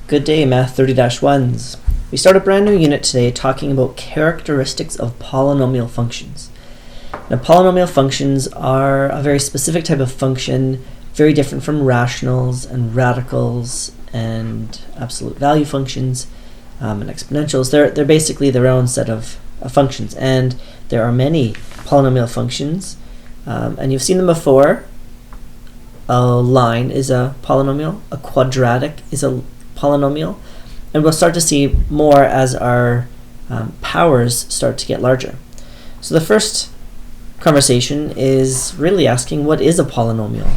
Good day, Math 30-1s. We start a brand new unit today talking about characteristics of polynomial functions. Now, polynomial functions are a very specific type of function, very different from rationals and radicals and absolute value functions and exponentials. They're basically their own set of functions, and there are many polynomial functions, and you've seen them before. A line is a polynomial, a quadratic is a polynomial, and we'll start to see more as our powers start to get larger. So the first conversation is really asking, what is a polynomial?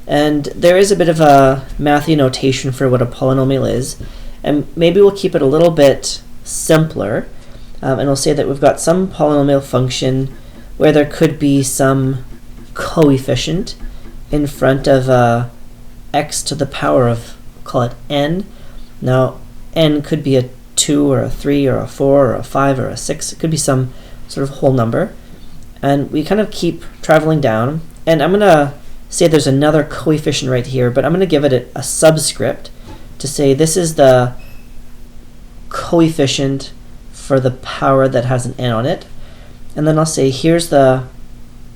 And there is a bit of a mathy notation for what a polynomial is, and maybe we'll keep it a little bit simpler, and we'll say that we've got some polynomial function where there could be some coefficient in front of x to the power of, call it n. Now, n could be a 2 or a 3 or a 4 or a 5 or a 6. It could be some sort of whole number. And we kind of keep traveling down. And I'm going to say there's another coefficient right here, but I'm going to give it a subscript to say this is the coefficient for the power that has an n on it. And then I'll say here's the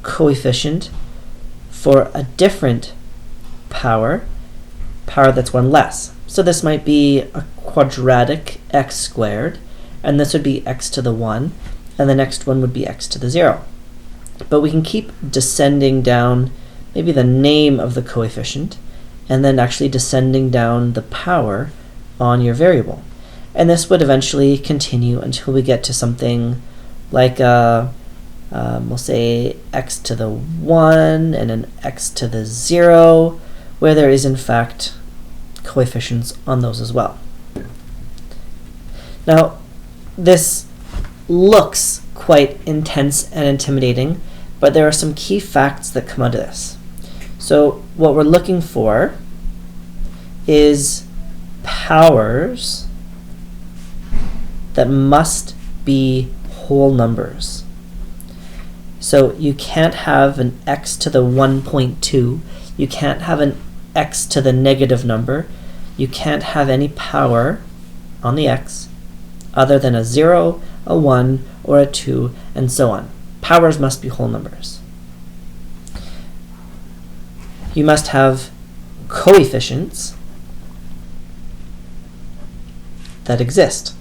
coefficient for a different power that's one less. So this might be a quadratic x squared, and this would be x to the 1, and the next one would be x to the 0. But we can keep descending down maybe the name of the coefficient, and then actually descending down the power on your variable. And this would eventually continue until we get to something like we'll say x to the 1 and an x to the 0, where there is in fact coefficients on those as well. Now, this looks quite intense and intimidating, but there are some key facts that come out of this. So what we're looking for is powers that must be whole numbers. So you can't have an x to the 1.2, you can't have an x to the negative number, you can't have any power on the x other than a 0, a 1, or a 2, and so on. Powers must be whole numbers. You must have coefficients that exist.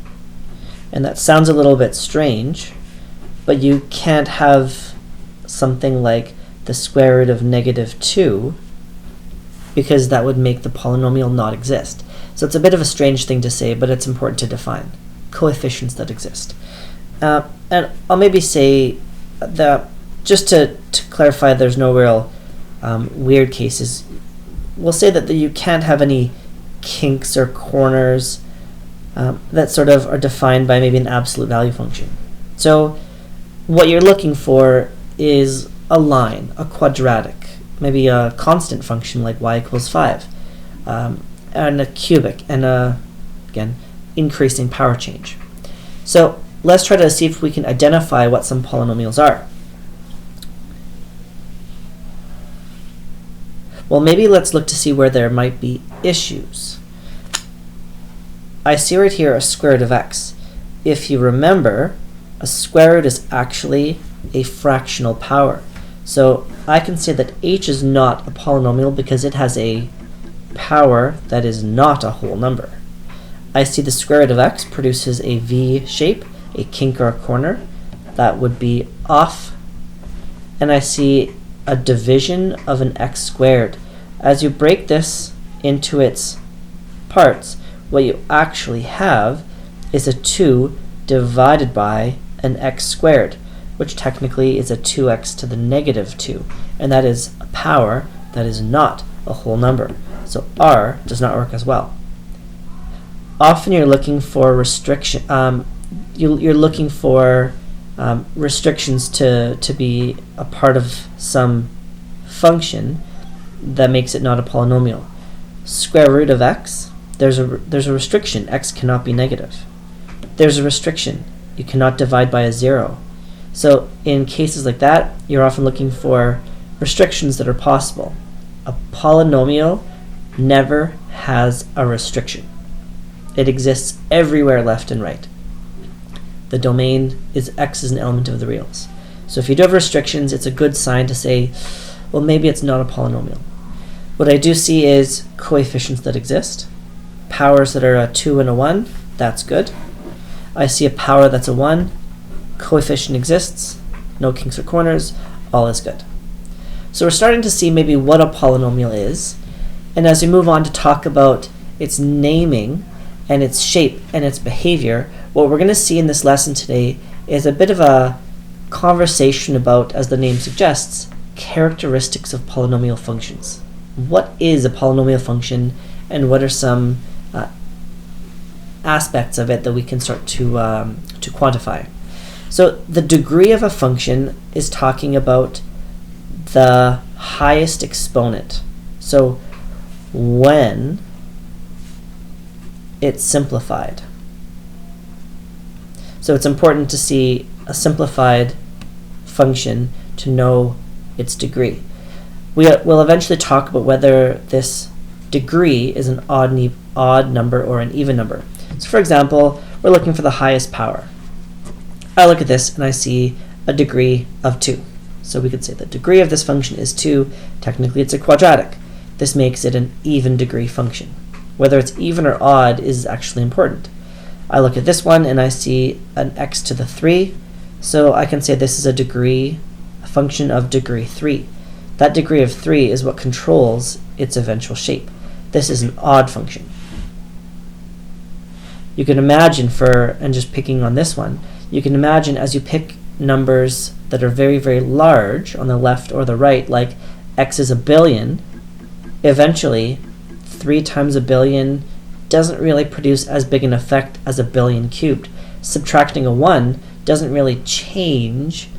And that sounds a little bit strange, but you can't have something like the square root of -2, because that would make the polynomial not exist. So it's a bit of a strange thing to say, but it's important to define coefficients that exist. And I'll maybe say that just to clarify there's no real weird cases, we'll say that you can't have any kinks or corners that sort of are defined by maybe an absolute value function. So what you're looking for is a line, a quadratic, maybe a constant function like y equals 5, and a cubic, and again, increasing power change. So let's try to see if we can identify what some polynomials are. Well, maybe let's look to see where there might be issues. I see right here a square root of x. If you remember, a square root is actually a fractional power. So I can say that h is not a polynomial because it has a power that is not a whole number. I see the square root of x produces a V shape, a kink or a corner. That would be off. And I see a division of an x squared. As you break this into its parts, what you actually have is a 2 divided by an x squared, which technically is a 2x to the -2, and that is a power that is not a whole number. So r does not work as well. Often you're looking for restrictions to be a part of some function that makes it not a polynomial. Square root of x, there's a restriction. X cannot be negative. There's a restriction. You cannot divide by a 0. So in cases like that, you're often looking for restrictions that are possible. A polynomial never has a restriction. It exists everywhere left and right. The domain is x is an element of the reals. So if you do have restrictions, it's a good sign to say, well, maybe it's not a polynomial. What I do see is coefficients that exist, powers that are a 2 and a 1, that's good. I see a power that's a 1, coefficient exists, no kinks or corners, all is good. So we're starting to see maybe what a polynomial is, and as we move on to talk about its naming and its shape and its behavior, what we're going to see in this lesson today is a bit of a conversation about, as the name suggests, characteristics of polynomial functions. What is a polynomial function, and what are some aspects of it that we can start to quantify? So the degree of a function is talking about the highest exponent. So when it's simplified. So it's important to see a simplified function to know its degree. We'll eventually talk about whether this degree is an odd number or an even number. So for example, we're looking for the highest power. I look at this and I see a degree of 2. So we could say the degree of this function is 2. Technically it's a quadratic. This makes it an even degree function. Whether it's even or odd is actually important. I look at this one and I see an x to the 3. So I can say this is a function of degree 3. That degree of 3 is what controls its eventual shape. This is an odd function. You can imagine and just picking on this one, you can imagine as you pick numbers that are very, very large on the left or the right, like x is a billion, eventually 3 times a billion doesn't really produce as big an effect as a billion cubed. Subtracting a 1 doesn't really change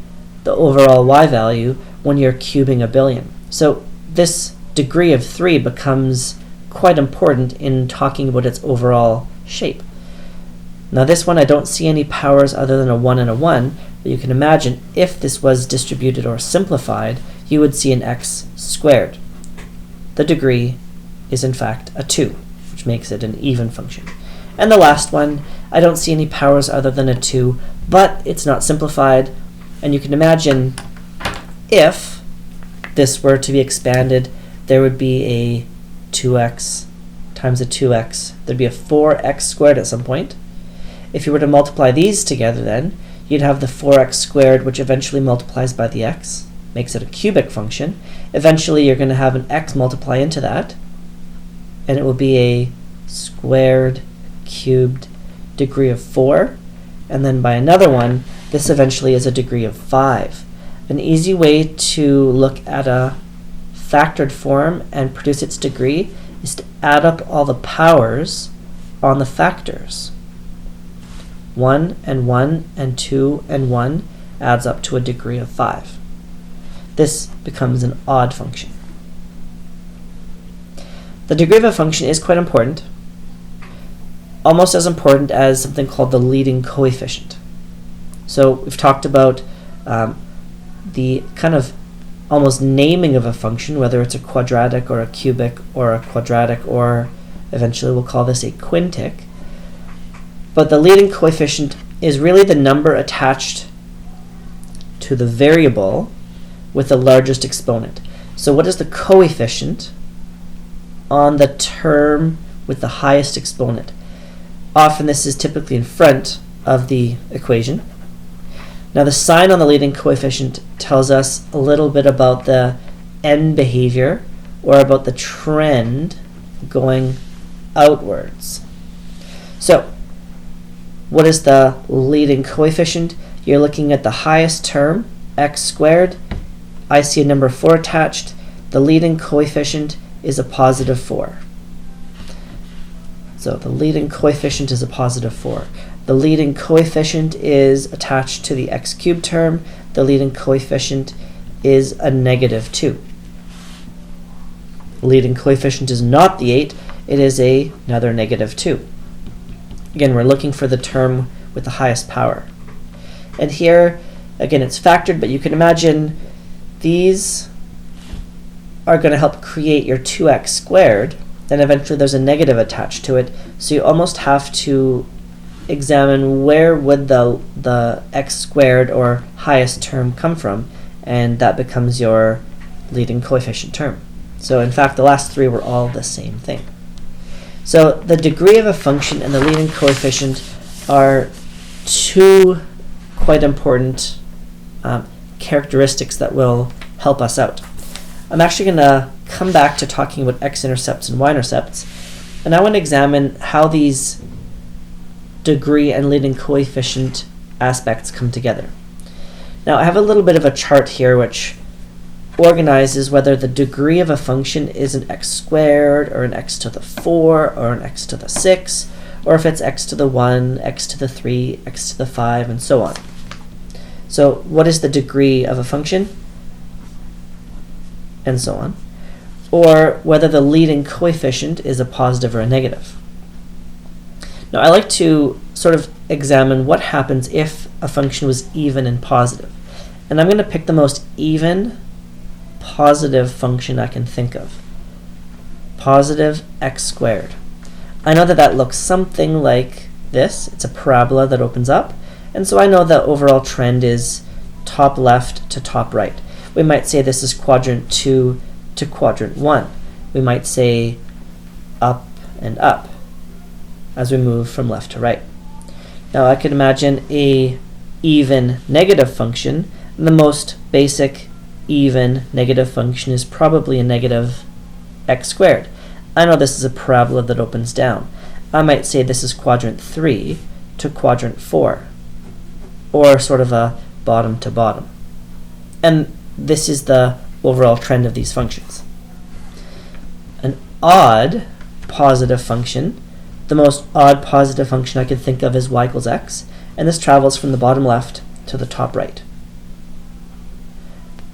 the overall y value when you're cubing a billion. So this degree of 3 becomes quite important in talking about its overall shape. Now this one I don't see any powers other than a 1 and a 1, but you can imagine if this was distributed or simplified, you would see an x squared. The degree is in fact a 2, which makes it an even function. And the last one, I don't see any powers other than a 2, but it's not simplified, and you can imagine if this were to be expanded, there would be a 2x times a 2x. There'd be a 4x squared at some point. If you were to multiply these together then, you'd have the 4x squared, which eventually multiplies by the x, makes it a cubic function. Eventually you're going to have an x multiply into that, and it will be a squared cubed degree of 4. And then by another one, this eventually is a degree of 5. An easy way to look at a factored form and produce its degree is to add up all the powers on the factors. 1 and 1 and 2 and 1 adds up to a degree of 5. This becomes an odd function. The degree of a function is quite important, almost as important as something called the leading coefficient. So we've talked about the kind of almost naming of a function, whether it's a quadratic or a cubic or a quadratic, or eventually we'll call this a quintic. But the leading coefficient is really the number attached to the variable with the largest exponent. So what is the coefficient on the term with the highest exponent? Often this is typically in front of the equation. Now the sign on the leading coefficient tells us a little bit about the end behavior, or about the trend going outwards. So what is the leading coefficient? You're looking at the highest term, x squared. I see a number 4 attached. The leading coefficient is a positive 4. So the leading coefficient is a positive 4. The leading coefficient is attached to the x cubed term. The leading coefficient is a negative 2. The leading coefficient is not the 8. It is another negative 2. Again, we're looking for the term with the highest power. And here, again, it's factored, but you can imagine these are going to help create your 2x squared. then eventually there's a negative attached to it, so you almost have to examine where would the x squared or highest term come from, and that becomes your leading coefficient term. So in fact the last three were all the same thing. So the degree of a function and the leading coefficient are two quite important characteristics that will help us out. I'm actually going to come back to talking about x-intercepts and y-intercepts, and I want to examine how these degree and leading coefficient aspects come together. Now I have a little bit of a chart here which organizes whether the degree of a function is an x squared or an x to the 4 or an x to the 6, or if it's x to the 1, x to the 3, x to the 5, and so on. So what is the degree of a function? And so on. Or whether the leading coefficient is a positive or a negative. Now I like to sort of examine what happens if a function was even and positive. And I'm going to pick the most even positive function I can think of. Positive x squared. I know that that looks something like this. It's a parabola that opens up. And so I know the overall trend is top left to top right. We might say this is quadrant 2 to quadrant 1. We might say up and up as we move from left to right. Now I could imagine a even negative function, and the most basic even negative function is probably a negative x squared. I know this is a parabola that opens down. I might say this is quadrant 3 to quadrant 4, or sort of a bottom to bottom. And this is the overall trend of these functions. An odd positive function, the most odd positive function I could think of is y equals x, and this travels from the bottom left to the top right.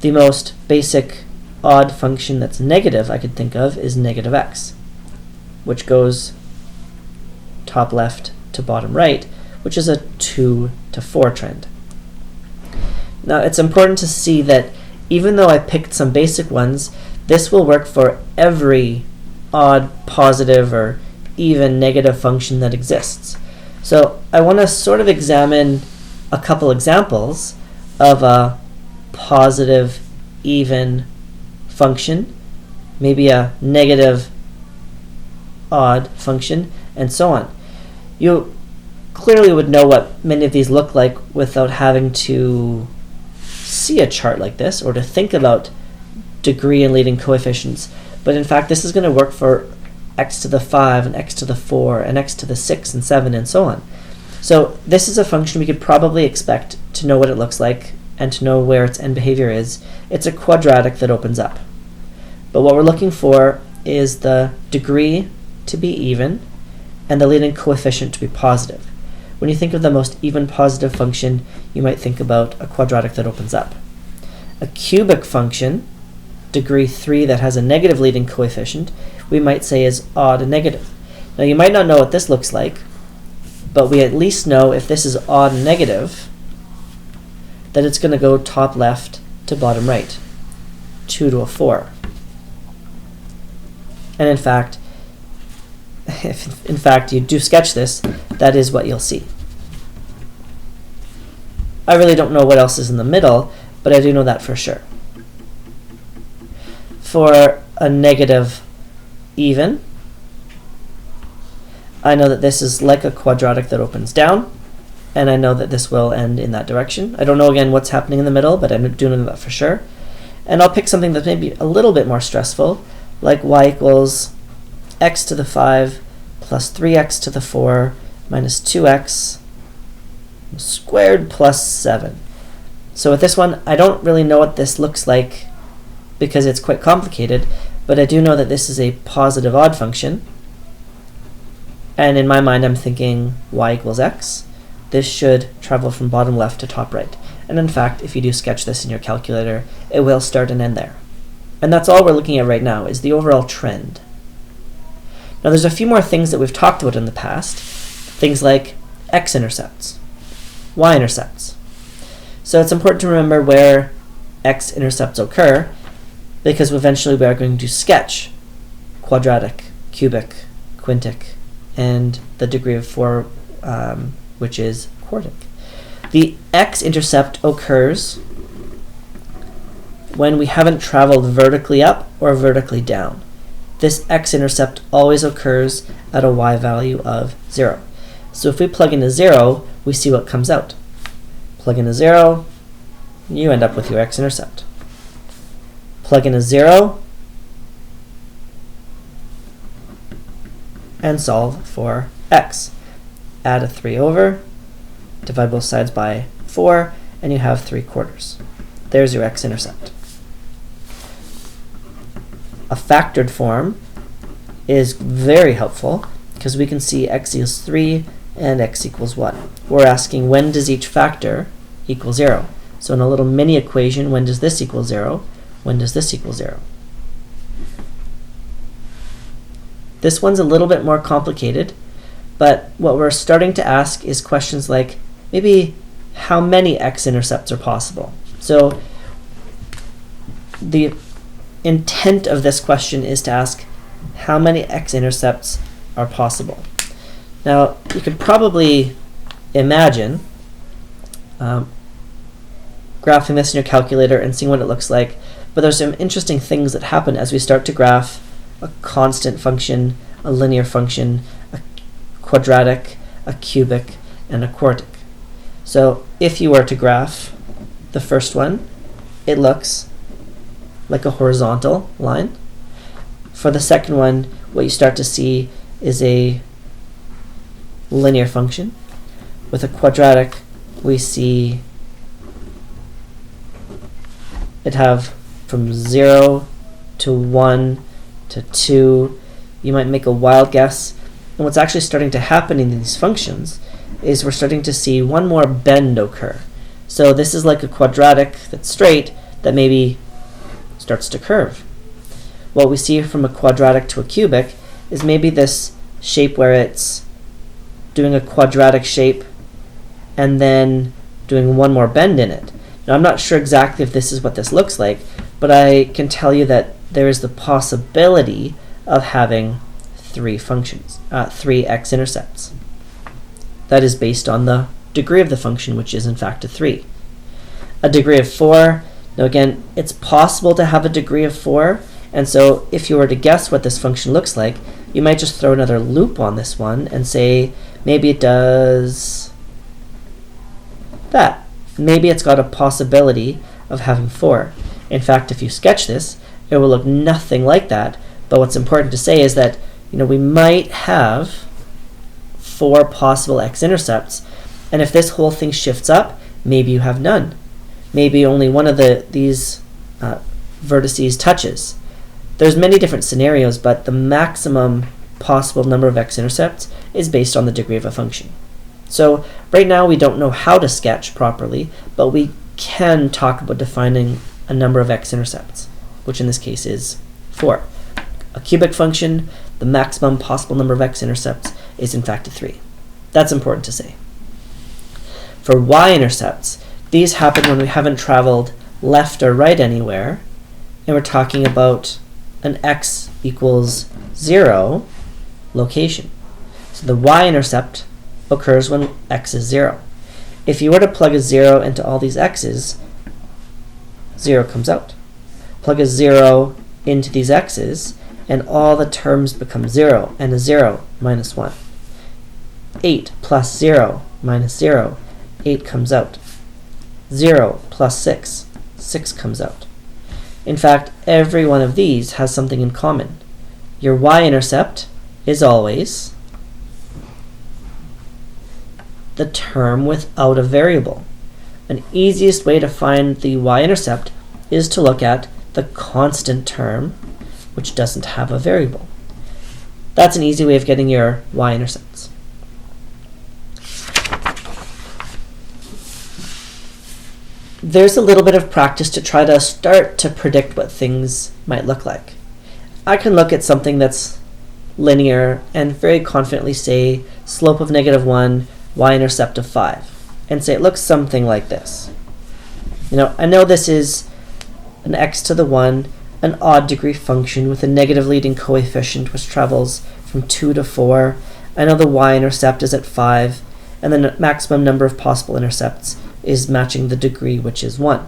The most basic odd function that's negative I could think of is negative x, which goes top left to bottom right, which is a 2 to 4 trend. Now it's important to see that even though I picked some basic ones, this will work for every odd positive or even negative function that exists. So I want to sort of examine a couple examples of a positive even function, maybe a negative odd function, and so on. You clearly would know what many of these look like without having to see a chart like this or to think about degree and leading coefficients, but in fact this is going to work for x to the 5 and x to the 4 and x to the 6 and 7 and so on. So this is a function we could probably expect to know what it looks like and to know where its end behavior is. It's a quadratic that opens up. But what we're looking for is the degree to be even and the leading coefficient to be positive. When you think of the most even positive function, you might think about a quadratic that opens up. A cubic function, degree 3, that has a negative leading coefficient, we might say is odd and negative. Now you might not know what this looks like, but we at least know if this is odd and negative, that it's going to go top left to bottom right, 2 to a 4. And in fact, if in fact you do sketch this, that is what you'll see. I really don't know what else is in the middle, but I do know that for sure. For a negative even, I know that this is like a quadratic that opens down, and I know that this will end in that direction. I don't know again what's happening in the middle, but I do know that for sure. And I'll pick something that's maybe a little bit more stressful, like y equals x to the 5 plus 3x to the 4 minus 2x squared plus 7. So with this one, I don't really know what this looks like because it's quite complicated, but I do know that this is a positive odd function. And in my mind, I'm thinking y equals x. This should travel from bottom left to top right. And in fact, if you do sketch this in your calculator, it will start and end there. And that's all we're looking at right now, is the overall trend. Now there's a few more things that we've talked about in the past, things like x-intercepts, y-intercepts. So it's important to remember where x-intercepts occur, because eventually we are going to sketch quadratic, cubic, quintic, and the degree of 4, which is quartic. The x-intercept occurs when we haven't traveled vertically up or vertically down. This x-intercept always occurs at a y value of 0. So if we plug in a 0, we see what comes out. Plug in a 0, you end up with your x-intercept. Plug in a 0, and solve for x. Add a 3 over, divide both sides by 4, and you have 3/4. There's your x-intercept. A factored form is very helpful because we can see x equals 3 and x equals 1. We're asking when does each factor equal 0. So in a little mini equation, when does this equal 0? When does this equal 0? This one's a little bit more complicated, but what we're starting to ask is questions like maybe how many x-intercepts are possible. So the intent of this question is to ask how many x-intercepts are possible. Now, you could probably imagine graphing this in your calculator and seeing what it looks like, but there's some interesting things that happen as we start to graph a constant function, a linear function, a quadratic, a cubic, and a quartic. So if you were to graph the first one, it looks like a horizontal line. For the second one, what you start to see is a linear function. With a quadratic, we see it have from 0 to 1 to 2. You might make a wild guess. And what's actually starting to happen in these functions is we're starting to see one more bend occur. So this is like a quadratic that's straight that maybe starts to curve. What we see from a quadratic to a cubic is maybe this shape where it's doing a quadratic shape and then doing one more bend in it. Now I'm not sure exactly if this is what this looks like, but I can tell you that there is the possibility of having 3 functions, 3 x-intercepts. That is based on the degree of the function, which is in fact a 3. A degree of 4, now again, it's possible to have a degree of 4, and so if you were to guess what this function looks like, you might just throw another loop on this one and say maybe it does that. Maybe it's got a possibility of having 4. In fact, if you sketch this, it will look nothing like that, but what's important to say is that we might have 4 possible x-intercepts, and if this whole thing shifts up, maybe you have none. Maybe only one of these vertices touches. There's many different scenarios, but the maximum possible number of x-intercepts is based on the degree of a function. So right now we don't know how to sketch properly, but we can talk about defining a number of x-intercepts, which in this case is 4. A cubic function, the maximum possible number of x-intercepts is in fact a 3. That's important to say. For y-intercepts, these happen when we haven't traveled left or right anywhere, and we're talking about an x equals 0 location. So the y-intercept occurs when x is 0. If you were to plug a 0 into all these x's, 0 comes out. Plug a 0 into these x's, and all the terms become 0, and a 0 minus 1. 8 plus 0 minus 0, 8 comes out. 0 plus 6, 6 comes out. In fact, every one of these has something in common. Your y-intercept is always the term without a variable. An easiest way to find the y-intercept is to look at the constant term, which doesn't have a variable. That's an easy way of getting your y-intercepts. There's a little bit of practice to try to start to predict what things might look like. I can look at something that's linear and very confidently say slope of -1, y-intercept of 5, and say it looks something like this. I know this is an x to the 1, an odd degree function with a negative leading coefficient which travels from 2 to 4. I know the y-intercept is at 5, and the maximum number of possible intercepts is matching the degree, which is 1.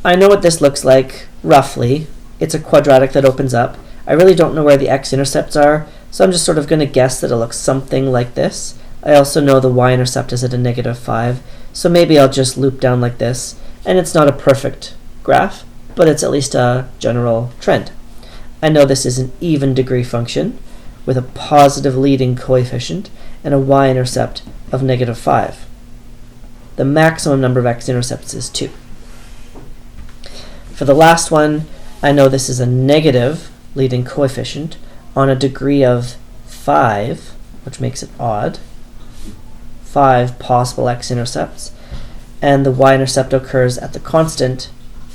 I know what this looks like, roughly. It's a quadratic that opens up. I really don't know where the x-intercepts are, so I'm just sort of going to guess that it looks something like this. I also know the y-intercept is at a negative 5, so maybe I'll just loop down like this, and it's not a perfect graph, but it's at least a general trend. I know this is an even degree function with a positive leading coefficient and a y-intercept of negative 5. The maximum number of x-intercepts is 2. For the last one, I know this is a negative leading coefficient on a degree of 5, which makes it odd. 5 possible x-intercepts, and the y-intercept occurs at the constant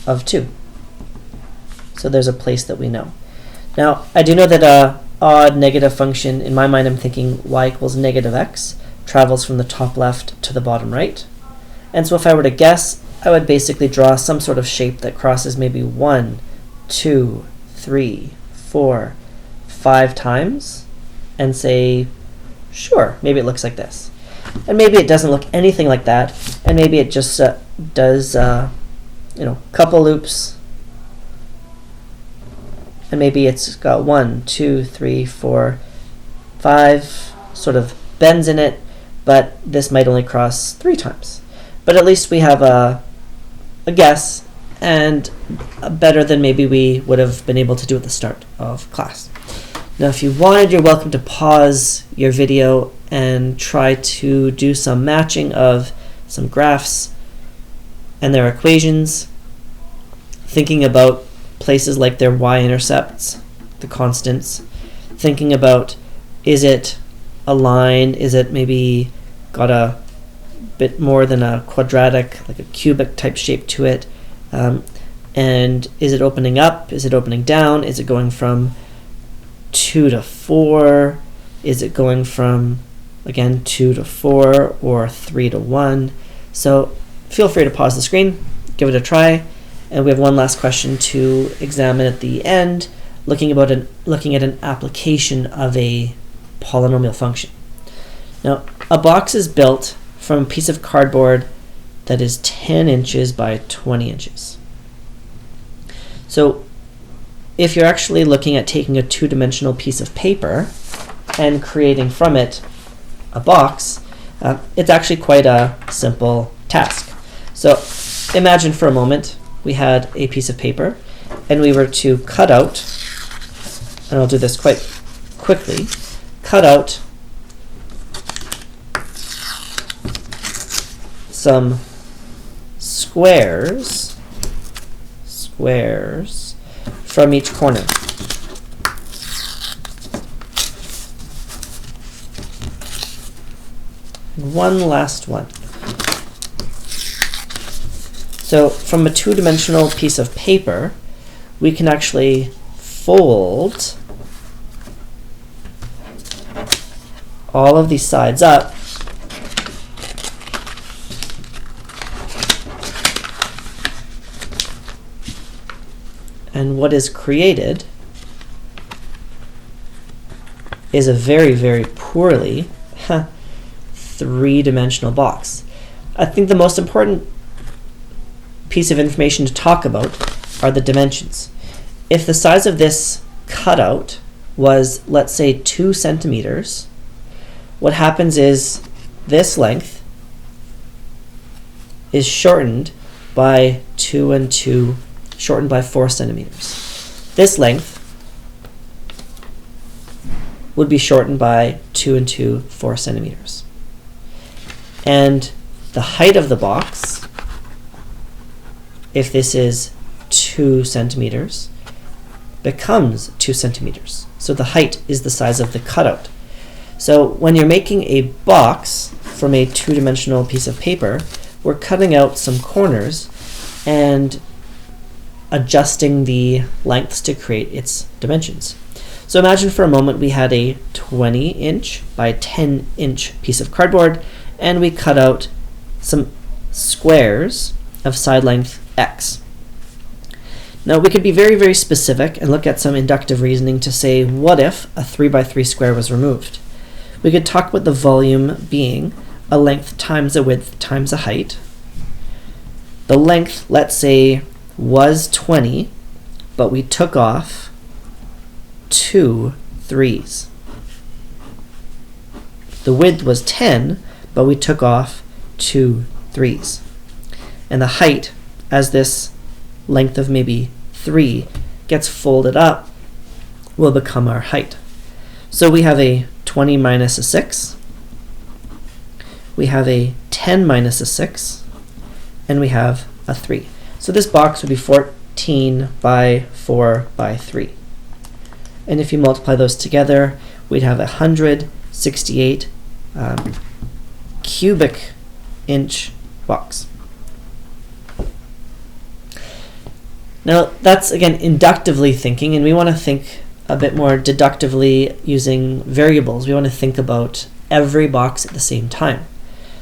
of 2. So there's a place that we know. Now, I do know that a odd negative function, in my mind I'm thinking y equals negative x, travels from the top left to the bottom right. And so if I were to guess, I would basically draw some sort of shape that crosses maybe 1, 2, 3, 4, 5 times, and say, sure, maybe it looks like this. And maybe it doesn't look anything like that, and maybe it just does, couple loops, and maybe it's got 1, 2, 3, 4, 5 sort of bends in it, but this might only cross 3 times. But at least we have a guess, and better than maybe we would have been able to do at the start of class. Now, if you wanted, you're welcome to pause your video and try to do some matching of some graphs and their equations, thinking about places like their y-intercepts, the constants, thinking about, is it a line, is it maybe got a bit more than a quadratic, like a cubic type shape to it, and is it opening up, is it opening down, is it going from 2 to 4, is it going from, again, 2 to 4 or 3 to 1. So feel free to pause the screen, give it a try, and we have one last question to examine at the end, looking at an application of a polynomial function. Now, a box is built from a piece of cardboard that is 10 inches by 20 inches. So if you're actually looking at taking a two-dimensional piece of paper and creating from it a box, it's actually quite a simple task. So imagine for a moment we had a piece of paper and we were to cut out, and I'll do this quite quickly, cut out some squares from each corner. One last one. So from a two-dimensional piece of paper, we can actually fold all of these sides up and what is created is a very, very poorly three-dimensional box. I think the most important piece of information to talk about are the dimensions. If the size of this cutout was, let's say, 2 centimeters, what happens is this length is shortened by 2 and 2, shortened by 4 centimeters. This length would be shortened by 2 and 2, 4 centimeters. And the height of the box, if this is 2 centimeters, becomes 2 centimeters. So the height is the size of the cutout. So when you're making a box from a two-dimensional piece of paper, we're cutting out some corners and adjusting the lengths to create its dimensions. So imagine for a moment we had a 20-inch by 10-inch piece of cardboard, and we cut out some squares of side length x. Now we could be very, very specific and look at some inductive reasoning to say, what if a 3 by 3 square was removed? We could talk about the volume being a length times a width times a height. The length, let's say, was 20, but we took off 2 3s. The width was 10, but we took off 2 3s. And the height, as this length of maybe 3 gets folded up, will become our height. So we have a 20 minus a 6, we have a 10 minus a 6, and we have a 3. So this box would be 14 by 4 by 3. And if you multiply those together, we'd have 168 cubic inch box. Now that's, again, inductively thinking, and we want to think a bit more deductively using variables. We want to think about every box at the same time.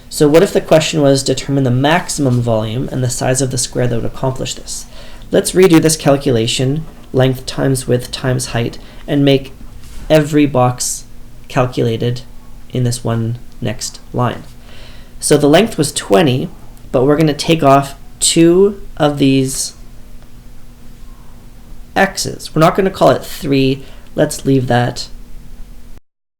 So what if the question was determine the maximum volume and the size of the square that would accomplish this? Let's redo this calculation, length times width times height, and make every box calculated in this one next line. So the length was 20, but we're going to take off 2 of these x's. We're not going to call it 3. Let's leave that